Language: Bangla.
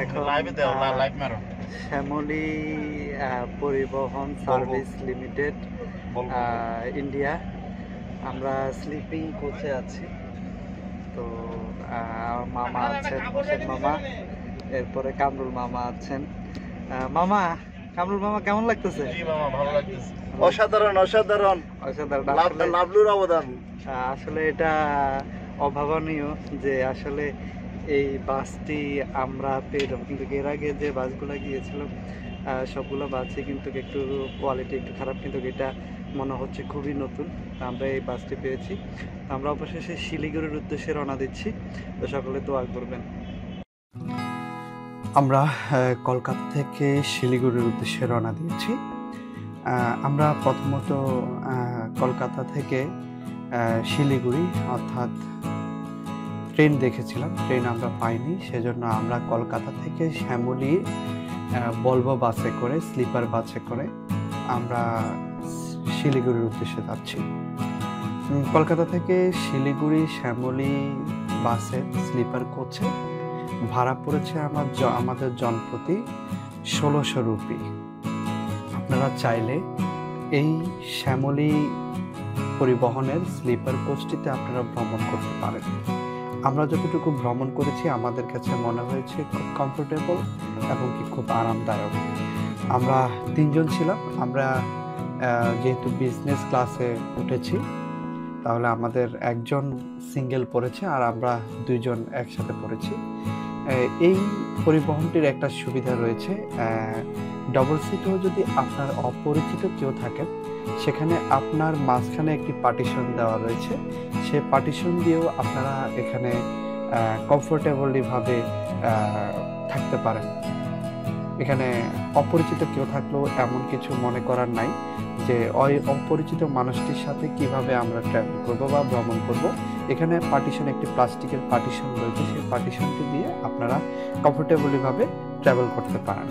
এখন লাইভে দাও, লাইভ মারো। শ্যামলী পরিবহন সার্ভিস লিমিটেড ইন্ডিয়া, আমরা স্লিপিং কোচে আছি। তো মামা আছেন, হোসেন মামা, এরপরে কামরুল মামা আছেন। মামা, কামরুল মামা কেমন লাগতেছে? জি মামা, ভালো লাগতেছে। অসাধারণ অসাধারণ, অসাধারণ। লাভলুর অবদান। আসলে এটা অভাবনীয় যে আসলে এই বাসটি আমরা পেয়ে যাবো, কিন্তু এর আগে যে বাসগুলো গিয়েছিল সবগুলো বাসই কিন্তু একটু কোয়ালিটি একটু খারাপ, কিন্তু এটা মনে হচ্ছে খুবই নতুন। আমরা এই বাসটি পেয়েছি। আমরা অবশেষে শিলিগুড়ির উদ্দেশ্যে রওনা দিচ্ছি, তো সকলে দোয়া করবেন। আমরা কলকাতা থেকে শিলিগুড়ির উদ্দেশ্যে রওনা দিয়েছি। আমরা প্রথমত কলকাতা থেকে শিলিগুড়ি অর্থাৎ ট্রেন দেখেছিলাম, ট্রেন আমরা পাইনি, সেজন্য আমরা কলকাতা থেকে শ্যামলী ভলভো বাসে করে, স্লিপার বাসে করে আমরা শিলিগুড়ির উদ্দেশ্যে যাচ্ছি। কলকাতা থেকে শিলিগুড়ি শ্যামলী বাসে স্লিপার কোচে ভাড়া পড়েছে আমাদের জনপ্রতি ১৬০০ রুপি। আপনারা চাইলে এই শ্যামলী পরিবহনের স্লিপার কোচটিতে আপনারা ভ্রমণ করতে পারেন। আমরা যতটুকু ভ্রমণ করেছি আমাদের কাছে মনে হয়েছে খুব কমফোর্টেবল এবং কি খুব আরামদায়ক। আমরা ৩ জন ছিলাম। আমরা যেহেতু বিজনেস ক্লাসে উঠেছি, তাহলে আমাদের একজন সিঙ্গেল পড়েছে আর আমরা ২ জন একসাথে পড়েছি। এই পরিবহনটির একটা সুবিধা রয়েছে, ডবল সিটও যদি আপনার অপরিচিত কেউ থাকেন, সেখানে আপনার মাঝখানে একটি পার্টিশন দেওয়া রয়েছে। সেই পার্টিশন দিয়েও আপনারা এখানে কমফোর্টেবলিভাবে থাকতে পারেন। এখানে অপরিচিত কেউ থাকলেও এমন কিছু মনে করার নাই যে ওই অপরিচিত মানুষটির সাথে কিভাবে আমরা ট্রাভেল করব বা ভ্রমণ করব। এখানে পার্টিশন, একটি প্লাস্টিকের পার্টিশন রয়েছে, সেই পার্টিশনটি দিয়ে আপনারা কমফোর্টেবলিভাবে ট্রাভেল করতে পারেন।